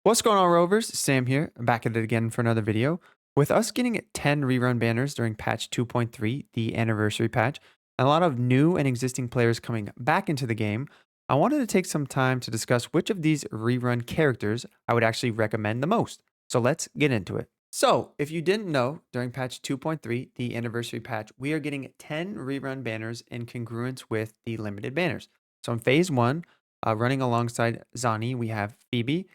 What's going on, Rovers? Sam here, back at it again for another video. With us getting 10 rerun banners during patch 2.3, the anniversary patch, and a lot of new and existing players coming back into the game, I wanted to take some time to discuss which of these rerun characters I would actually recommend the most. So let's get into it. So, if you didn't know, during patch 2.3, the anniversary patch, we are getting 10 rerun banners in congruence with the limited banners. So in phase 1, running alongside Zani, we have Phoebe,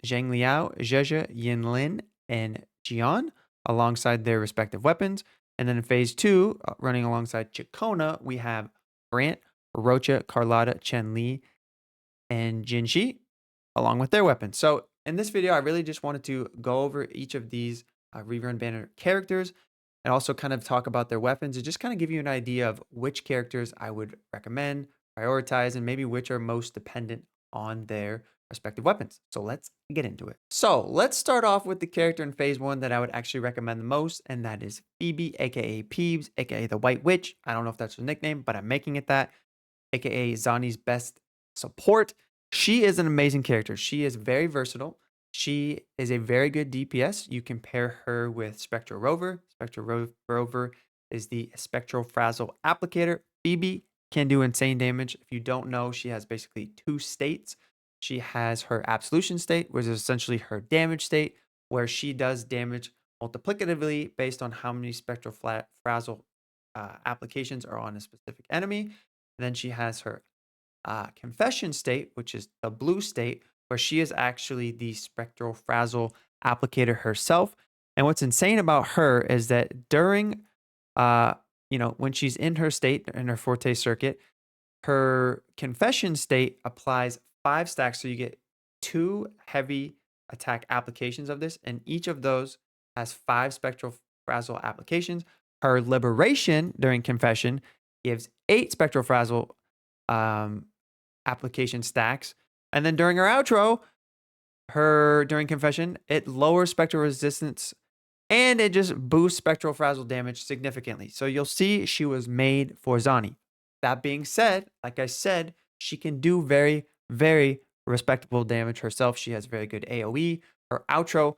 Zhang Liao, Jeza, Yin Lin, and Gian alongside their respective weapons. And then in phase 2, running alongside Chikona, we have Brandt, Roachcha, Carla, Chen Lee, and Genshin along with their weapons. So in this video, I really just wanted to go over each of these rerun banner characters and also kind of talk about their weapons and just kind of give you an idea of which characters I would recommend, prioritize, and maybe which are most dependent on their respective weapons. So let's get into it. So let's start off with the character in phase 1 that I would actually recommend the most, and that is Phoebe, aka Peebs, aka the White Witch. I don't know if that's her nickname, but I'm making it that, aka Zani's best support. She is an amazing character. She is very versatile. She is a very good DPS. You compare her with Spectral Rover. Rover is the Spectral Frazzle Applicator. Phoebe can do insane damage. If you don't know, she has basically two states. She has her Absolution state, which is essentially her damage state, where she does damage multiplicatively based on how many Spectral Frazzle applications are on a specific enemy. Then she has her confession state, which is the blue state, where she is actually the spectral frazzle applicator herself. And what's insane about her is that during, when she's in her state, in her forte circuit, her confession state applies 5 stacks. So you get 2 heavy attack applications of this, and each of those has 5 spectral frazzle applications. Her liberation during confession gives 8 spectral frazzle um, application stacks. And then during her outro, during confession, it lowers spectral resistance and it just boosts spectral frazzle damage significantly. So you'll see she was made for Zani. That being said, like I said, she can do very, very respectable damage herself. She has very good AoE. Her outro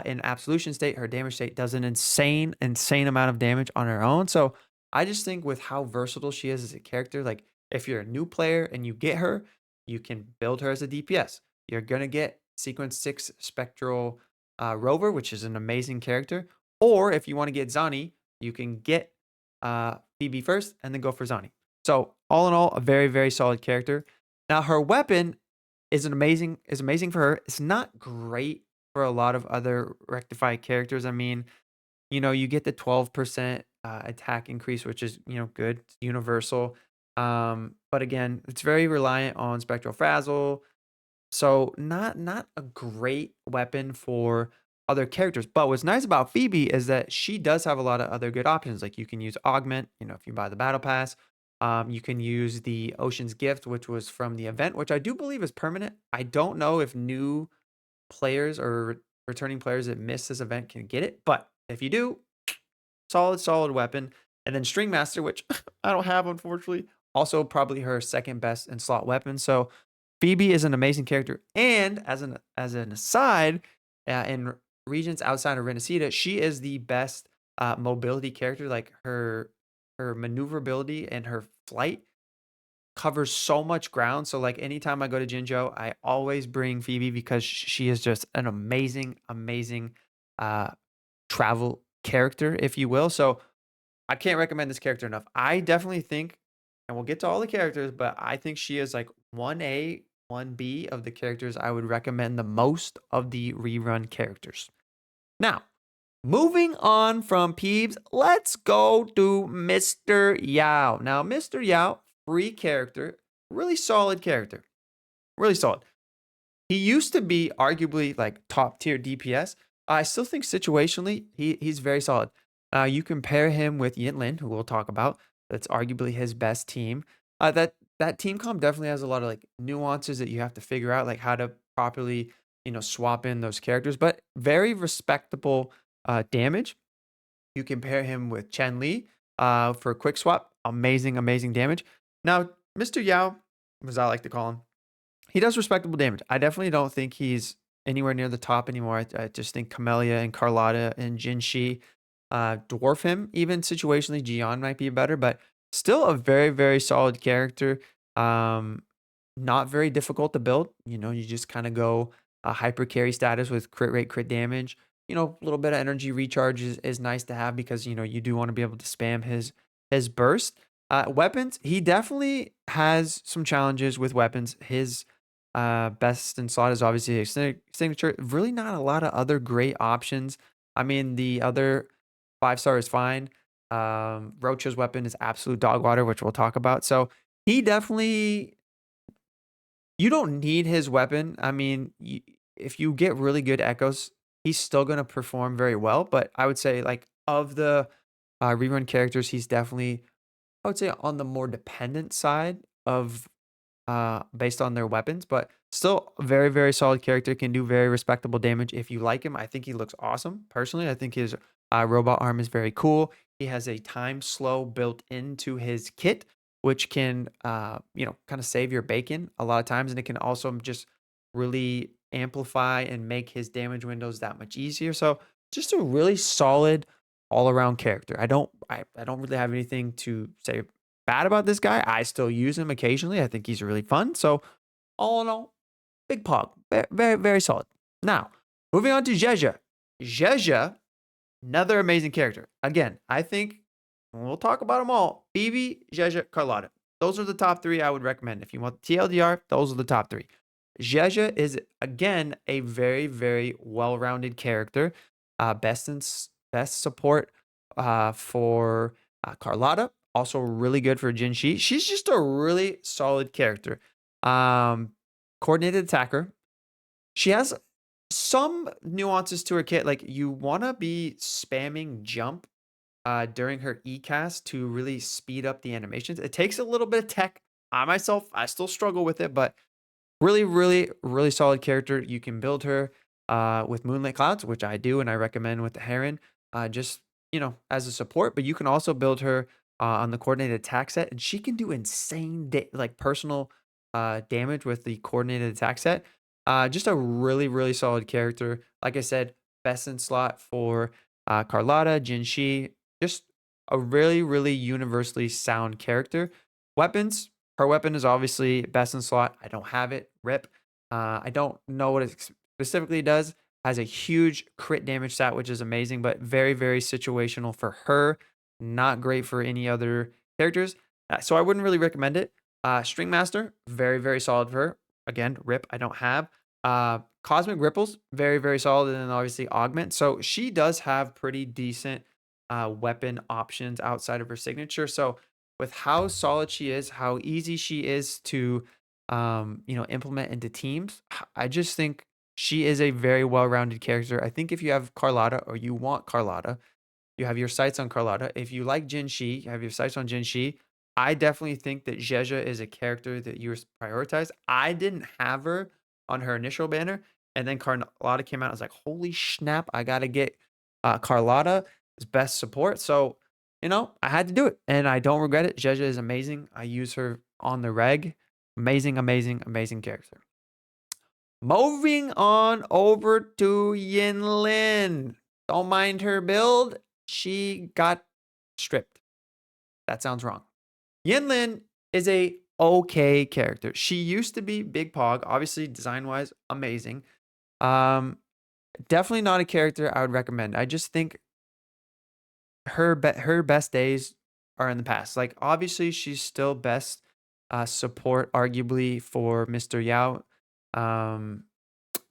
in absolution state, her damage state does an insane amount of damage on her own. So I just think with how versatile she is as a character, like if you're a new player and you get her, you can build her as a DPS. You're going to get Sequence 6 Spectral Rover, which is an amazing character. Or if you want to get Zani, you can get Phoebe first and then go for Zani. So all in all, a very, very solid character. Now her weapon is amazing for her. It's not great for a lot of other rectified characters. I mean, you get the 12% attack increase, which is, good, it's universal. But again, it's very reliant on Spectral Frazzle. So not a great weapon for other characters. But what's nice about Phoebe is that she does have a lot of other good options. Like you can use Augment, if you buy the Battle Pass. You can use the Ocean's Gift, which was from the event, which I do believe is permanent. I don't know if new players or returning players that miss this event can get it. But if you do, solid weapon. And then String Master, which I don't have, unfortunately, also probably her second best in slot weapon. So Phoebe is an amazing character. And as an aside, in regions outside of Renesita, she is the best mobility character. Like her maneuverability and her flight covers so much ground. So like anytime I go to Jinzhou, I always bring Phoebe because she is just an amazing travel character, if you will. So I can't recommend this character enough. I definitely think, and we'll get to all the characters, but I think she is like 1A, 1B of the characters I would recommend the most of the rerun characters. Now, moving on from Peebs, let's go to Mr. Yao. Now, Mr. Yao, free character, really solid character. Really solid. He used to be arguably like top tier DPS. I still think situationally he's very solid. You compare him with Yin Lin, who we'll talk about. That's arguably his best team. That team comp definitely has a lot of like nuances that you have to figure out, like how to properly swap in those characters. But very respectable damage. You compare him with Chen Lee for a quick swap. Amazing damage. Now, Mr. Yao, as I like to call him, he does respectable damage. I definitely don't think he's anywhere near the top anymore. I just think Camellia and Carlotta and Jinshi dwarf him. Even situationally, Gian might be better, but still a very, very solid character. Um, Not very difficult to build. You just kind of go hyper carry status with crit rate, crit damage. A little bit of energy recharge is nice to have because you do want to be able to spam his burst. Weapons, he definitely has some challenges with weapons. His best in slot is obviously a signature. Really, not a lot of other great options. I mean, the other 5-star is fine. Roachcha's weapon is absolute dog water, which we'll talk about. So he definitely, you don't need his weapon. I mean, if you get really good echoes, he's still going to perform very well. But I would say, like, of the rerun characters, he's definitely, I would say, on the more dependent side of based on their weapons, but still a very, very solid character. Can do very respectable damage if you like him. I think he looks awesome. Personally, I think his robot arm is very cool. He has a time slow built into his kit, which can, kind of save your bacon a lot of times, and it can also just really amplify and make his damage windows that much easier. So just a really solid all around character. I don't really have anything to say bad about this guy. I still use him occasionally. I think he's really fun. So all in all, big pog. Very, very, very solid. Now, moving on to Jeza. Jeza, another amazing character. Again, I think we'll talk about them all. Phoebe, Jeza, Carlotta. Those are the top three I would recommend. If you want TLDR, those are the top three. Jeza is, again, a very, very well-rounded character. Best support for Carlotta. Also really good for Jinshi. She's just a really solid character. Coordinated attacker. She has some nuances to her kit. Like, you want to be spamming jump during her E-cast to really speed up the animations. It takes a little bit of tech. I still struggle with it, but really, really, really solid character. You can build her with Moonlit Clouds, which I do and I recommend with the Heron, just as a support. But you can also build her on the coordinated attack set, and she can do insane like personal damage with the coordinated attack set. Just a really, really solid character. Like I said, best in slot for Carlotta, Jinshi. Just a really, really universally sound character. Weapons, her weapon is obviously best in slot. I don't have it. Rip. I don't know what it specifically does. Has a huge crit damage stat, which is amazing, but very, very situational for her. Not great for any other characters. So I wouldn't really recommend it. String Master, very, very solid for her. Again, Rip, I don't have. Cosmic Ripples, very, very solid. And then obviously Augment. So she does have pretty decent weapon options outside of her signature. So with how solid she is, how easy she is to implement into teams, I just think she is a very well-rounded character. I think if you have Carlotta or you want Carlotta, you have your sights on Carlotta. If you like Jinshi, you have your sights on Jinshi. I definitely think that Jeza is a character that you prioritize. I didn't have her on her initial banner, and then Carlotta came out. I was like, holy snap, I got to get Carlotta as best support. So, I had to do it, and I don't regret it. Jeza is amazing. I use her on the reg. Amazing, amazing, amazing character. Moving on over to Yin Lin. Don't mind her build. She got stripped. That sounds wrong. Yin Lin is a okay character. She used to be Big Pog, obviously design-wise, amazing. Definitely not a character I would recommend. I just think her best days are in the past. Like, obviously, she's still best support, arguably, for Mr. Yao. Um,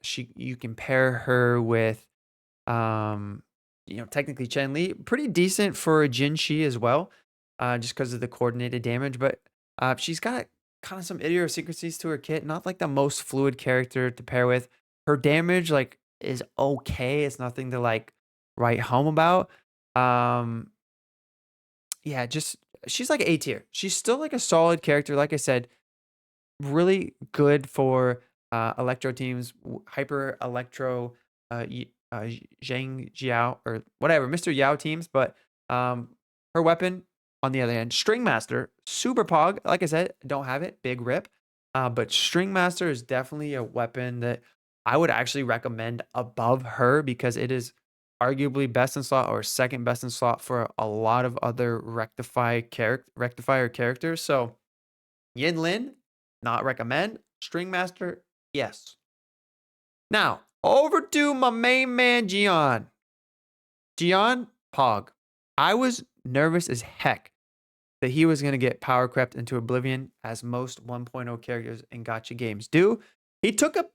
you can pair her with technically Chen Lee, pretty decent for a Jinshi as well, just because of the coordinated damage. But she's got kind of some idiosyncrasies to her kit. Not like the most fluid character to pair with. Her damage like is okay. It's nothing to like write home about. Um, yeah, just she's like A tier. She's still like a solid character. Like I said, really good for electro teams, hyper electro, Zhang Jiao or whatever, Mr. Yao teams. But her weapon, on the other hand, String Master, super pog. Like I said, don't have it, big rip. But String Master is definitely a weapon that I would actually recommend above her because it is arguably best in slot or second best in slot for a lot of other rectifier characters. So Yin Lin, not recommend. String Master, yes. Now, over to my main man, Gian. Gian, Pog. I was nervous as heck that he was going to get power crept into oblivion as most 1.0 characters in gacha games do. He took a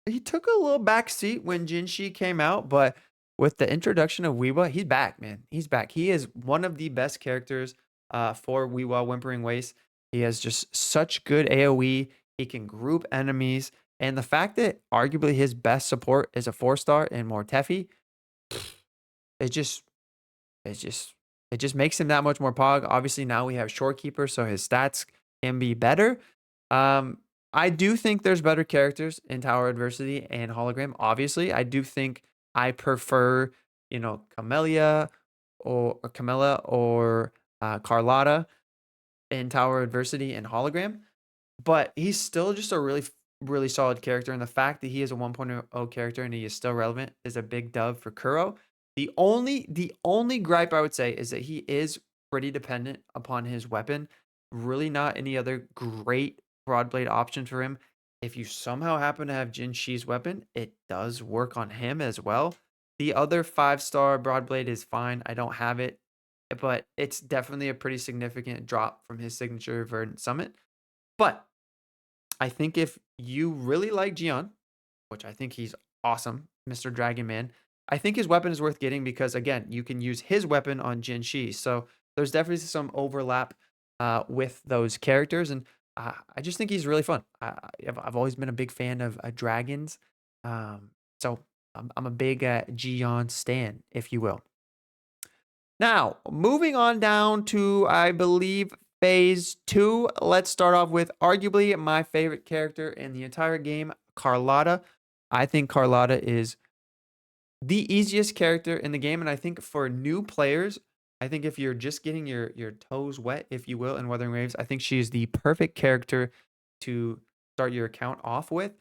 little back seat when Jinshi came out, but with the introduction of Wiwa, he's back, man. He's back. He is one of the best characters for Wiwa Whimpering Waste. He has just such good AoE. He can group enemies, and the fact that arguably his best support is a 4-star in Mortefi, it just it just it just makes him that much more pog. Obviously, now we have Shorekeeper, so his stats can be better. Um, I do think there's better characters in Tower Adversity and Hologram. Obviously, I do think I prefer, Camilla or Carlotta in Tower Adversity and Hologram. But he's still just a really solid character, and the fact that he is a 1.0 character and he is still relevant is a big dub for Kuro. The only gripe I would say is that he is pretty dependent upon his weapon. Really not any other great broadblade option for him. If you somehow happen to have Jin Shi's weapon, it does work on him as well. The other 5-star broadblade is fine. I don't have it, but it's definitely a pretty significant drop from his signature Verdant Summit. But I think if you really like Gian, which I think he's awesome, Mr. Dragon Man, I think his weapon is worth getting because, again, you can use his weapon on Jin Shi. So there's definitely some overlap with those characters. And I just think he's really fun. I've always been a big fan of dragons. So I'm a big Gian stan, if you will. Now, moving on down to, I believe, phase 2. Let's start off with arguably my favorite character in the entire game, Carlotta. I think Carlotta is the easiest character in the game, and I think for new players, I think if you're just getting your toes wet, if you will, in Wuthering Waves, I think she is the perfect character to start your account off with.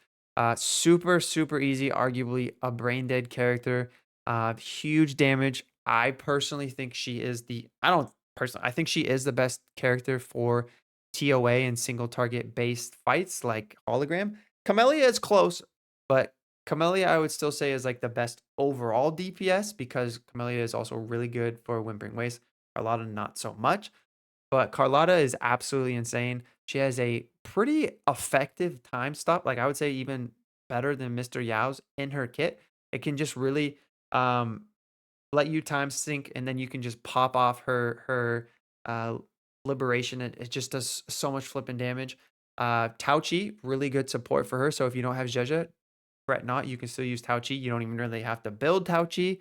Super, super easy, arguably a brain dead character. Huge damage. I personally think she is I think she is the best character for TOA and single target based fights like Hologram. Camellia is close, but Camellia, I would still say, is like the best overall DPS because Camellia is also really good for Whimpering Waste. Carlotta, not so much. But Carlotta is absolutely insane. She has a pretty effective time stop. Like I would say, even better than Mr. Yao's in her kit. It can just really let you time sync, and then you can just pop off her uh, liberation. It just does so much flipping damage. Tauchi, really good support for her. So if you don't have Jeza, fret not, you can still use Tauchi. You don't even really have to build Tauchi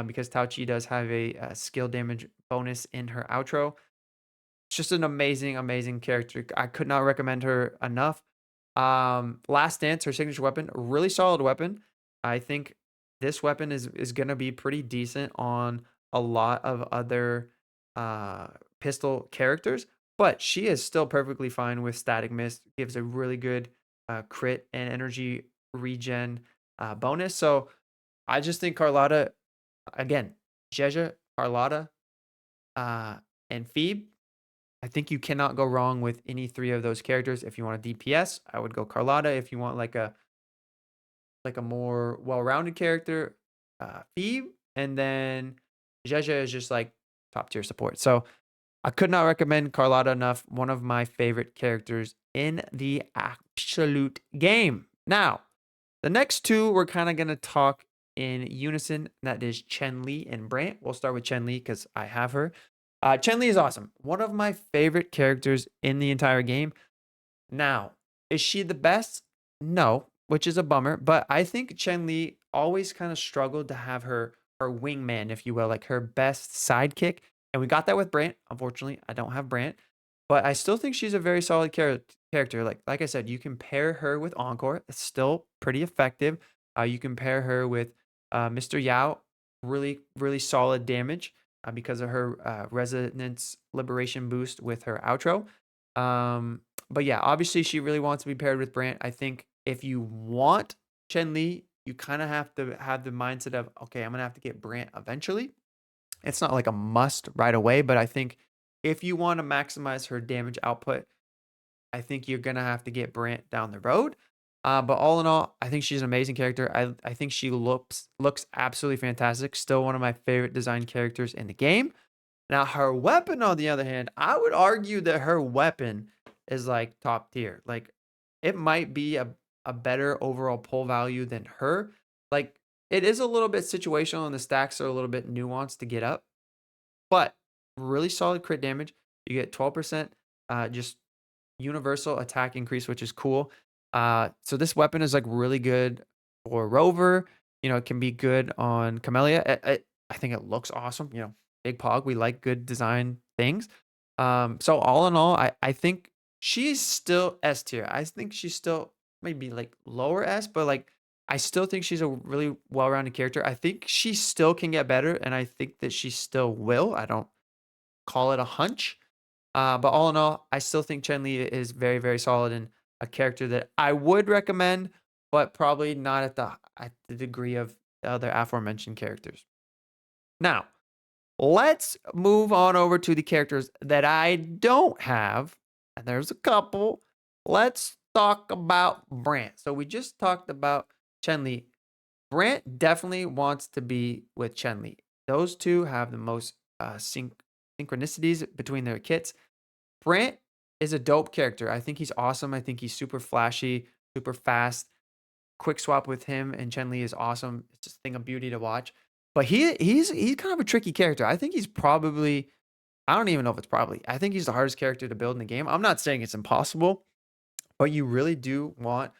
because Tauchi does have a skill damage bonus in her outro. It's just an amazing, amazing character. I could not recommend her enough. Last Dance, her signature weapon, really solid weapon. I think this weapon is gonna be pretty decent on a lot of other pistol characters, but she is still perfectly fine with Static Mist. Gives a really good crit and energy regen bonus. So I just think Carlotta, again, Jeja, Carlotta, uh, and Phoebe, I think you cannot go wrong with any three of those characters. If you want a DPS, I would go Carlotta. If you want like a more well-rounded character, Phoebe, and then Jeja is just like top tier support. So I could not recommend Carlotta enough. One of my favorite characters in the absolute game. Now, the next two we're kind of gonna talk in unison. That is Chen Lee and Brandt. We'll start with Chen Lee because I have her. Chen Li is awesome. One of my favorite characters in the entire game. Now, is she the best? No, which is a bummer. But I think Chen Li always kind of struggled to have her wingman, if you will, like her best sidekick. And we got that with Brandt. Unfortunately, I don't have Brandt. But I still think she's a very solid character. Like I said, you can pair her with Encore. It's still pretty effective. You can pair her with Mr. Yao. Really, really solid damage because of her resonance liberation boost with her outro. But yeah, obviously she really wants to be paired with Brandt. I think if you want Chen Lee, you kind of have to have the mindset of, okay, I'm gonna have to get Brandt eventually. It's not like a must right away, but I think if you want to maximize her damage output, I think you're gonna have to get Brandt down the road. But all in all, I think she's an amazing character. I think she looks absolutely fantastic. Still one of my favorite design characters in the game. Now, her weapon, on the other hand, I would argue that her weapon is like top tier. Like, it might be a better overall pull value than her. Like, it is a little bit situational, and the stacks are a little bit nuanced to get up, but really solid crit damage. You get 12% just universal attack increase, which is cool. So this weapon is like really good for Rover. You know, it can be good on Camellia. I think it looks awesome. You know, big pog. We like good design things. So all in all, I think she's still S tier. I think she's still maybe like lower S, but like I still think she's a really well-rounded character. I think she still can get better, and I think that she still will. I don't call it a hunch. But all in all, I still think Chen Li is very, very solid and a character that I would recommend, but probably not at the degree of the other aforementioned characters. Now, let's move on over to the characters that I don't have, and there's a couple. Let's talk about Brandt. So we just talked about Chen Li. Brandt definitely wants to be with Chen Li. Those two have the most synchronicities between their kits. Brandt is a dope character. I think he's awesome. I think he's super flashy, super fast. Quick swap with him and Chen Li is awesome. It's just a thing of beauty to watch. But he's kind of a tricky character. I think he's probably, I don't even know if it's probably. I think he's the hardest character to build in the game. I'm not saying it's impossible, but you really do want,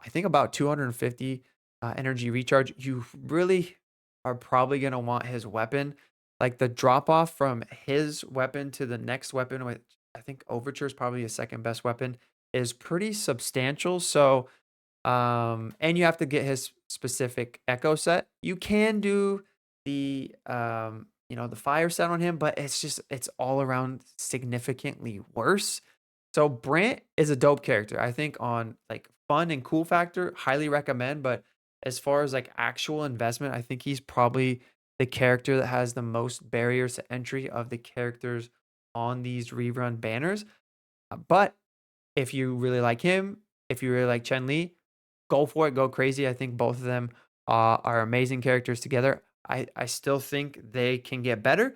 I think, about 250 energy recharge. You really are probably going to want his weapon. Like the drop off from his weapon to the next weapon, which I think Overture is probably his second best weapon, is pretty substantial. So, and you have to get his specific echo set. You can do the, the fire set on him, but it's all around significantly worse. So Brandt is a dope character. I think on like fun and cool factor, highly recommend. But as far as like actual investment, I think he's probably the character that has the most barriers to entry of the characters on these rerun banners. But if you really like him, if you really like Chen Li, go for it, go crazy. I think both of them are amazing characters together. I still think they can get better.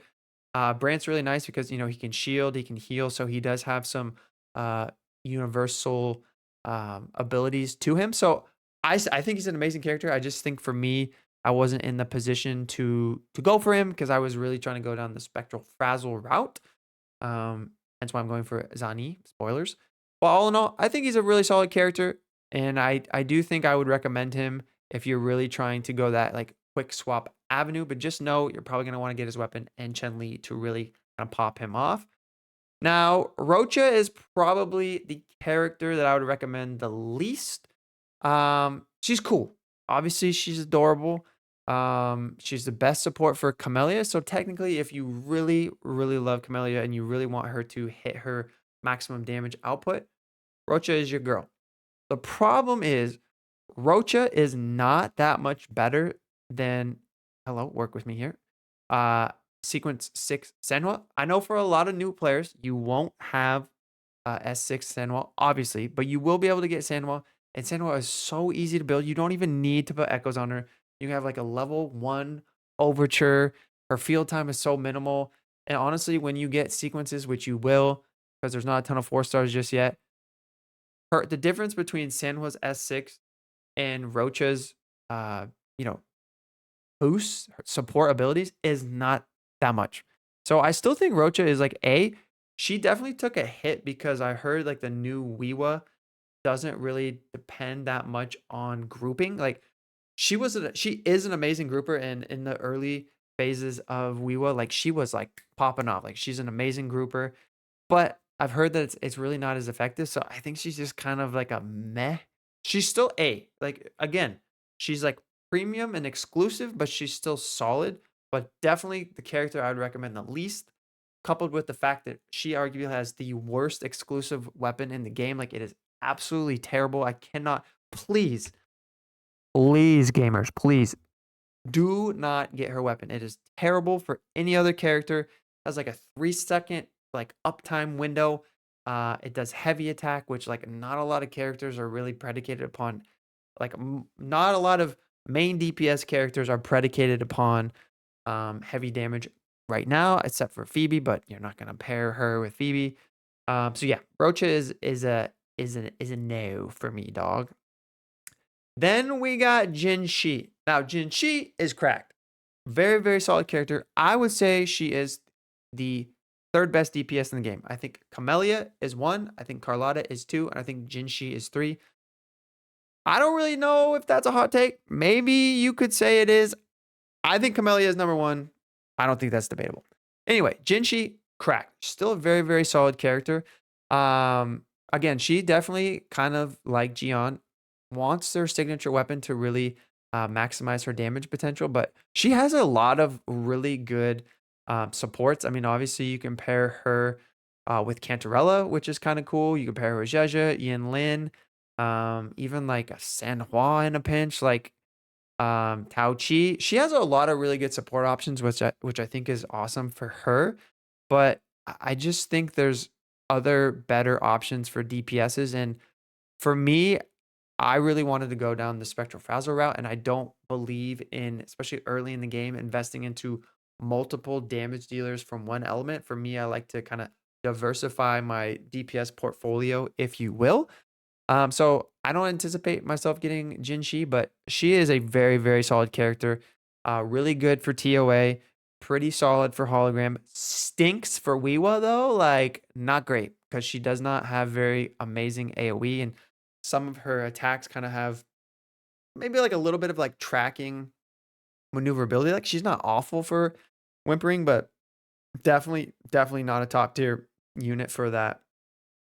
Brandt's really nice because he can shield, he can heal, so he does have some uh, universal abilities to him. So I think he's an amazing character. I just think for me, I wasn't in the position to go for him because I was really trying to go down the spectral frazzle route. Hence why I'm going for Zani. Spoilers. But all in all, I think he's a really solid character, and I do think I would recommend him if you're really trying to go that like quick swap avenue. But just know you're probably gonna want to get his weapon and Chen Li to really kind of pop him off. Now, Roachcha is probably the character that I would recommend the least. She's cool. Obviously, she's adorable. She's the best support for Camellia. So technically, if you really, really love Camellia and you really want her to hit her maximum damage output, Roachcha is your girl. The problem is Roachcha is not that much better than, hello, work with me here. Uh Sequence 6 Senwa. I know for a lot of new players, you won't have S6 Senwa, obviously, but you will be able to get Senwa. And Senwa is so easy to build. You don't even need to put echoes on her. You have like a level 1 overture. Her field time is so minimal. And honestly, when you get sequences, which you will, because there's not a ton of 4 stars just yet, the difference between Senwa's S6 and Roachcha's uh, you know, boosts, support abilities is not that much. So I still think Roachcha is like A. She definitely took a hit because I heard like the new Wuwa doesn't really depend that much on grouping. Like she is an amazing grouper, and in the early phases of Wuwa, like she was like popping off. Like she's an amazing grouper, but I've heard that it's really not as effective. So I think she's just kind of like a meh. She's still A. Like again, she's like premium and exclusive, but she's still solid. But definitely the character I would recommend the least, coupled with the fact that she arguably has the worst exclusive weapon in the game. Like it is absolutely terrible. I cannot, please, Please, gamers, please do not get her weapon. It is terrible for any other character. Has like a 3-second like uptime window. It does heavy attack, which like not a lot of characters are really predicated upon. Like not a lot of main DPS characters are predicated upon heavy damage right now, except for Phoebe. But you're not gonna pair her with Phoebe. So yeah, Roachcha is a no for me, dog. Then we got Jin Shi. Now, Jin Shi is cracked. Very, very solid character. I would say she is the third best DPS in the game. I think Camellia is 1. I think Carlotta is 2. And I think Jin Shi is 3. I don't really know if that's a hot take. Maybe you could say it is. I think Camellia is number 1. I don't think that's debatable. Anyway, Jin Shi, cracked. Still a very, very solid character. Again, she definitely kind of like Gian wants their signature weapon to really maximize her damage potential, but she has a lot of really good supports. I mean, obviously, you compare her with Cantarella, which is kind of cool. You compare her with Jeza, Yin Lin, even like a San Hua in a pinch, like Tao Chi. She has a lot of really good support options, which I think is awesome for her. But I just think there's other better options for DPSs, and for me, I really wanted to go down the Spectral Frazzle route, and I don't believe in, especially early in the game, investing into multiple damage dealers from one element. For me, I like to kind of diversify my DPS portfolio, if you will. So I don't anticipate myself getting Jin Shi, but she is a very, very solid character. Really good for TOA, pretty solid for hologram. Stinks for Wuwa though, like not great because she does not have very amazing AoE, and some of her attacks kind of have maybe like a little bit of like tracking maneuverability. Like she's not awful for whimpering, but definitely not a top tier unit for that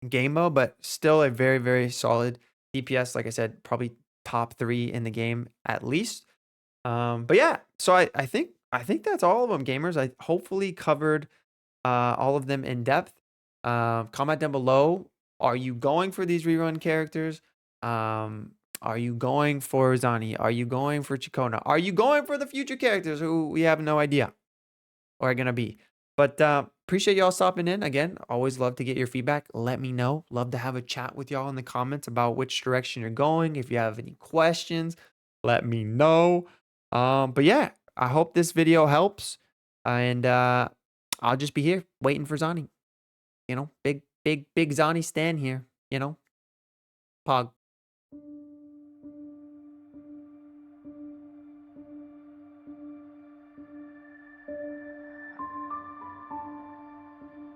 game mode, but still a very, very solid DPS. Like I said, probably top 3 in the game at least. But yeah, so I think that's all of them, gamers. I hopefully covered all of them in depth. Comment down below. Are you going for these rerun characters? Are you going for Zani? Are you going for Chikona? Are you going for the future characters who we have no idea are going to be? But appreciate y'all stopping in. Again, always love to get your feedback. Let me know. Love to have a chat with y'all in the comments about which direction you're going. If you have any questions, let me know. But yeah, I hope this video helps. And I'll just be here waiting for Zani. Big Zani stan here, Pog.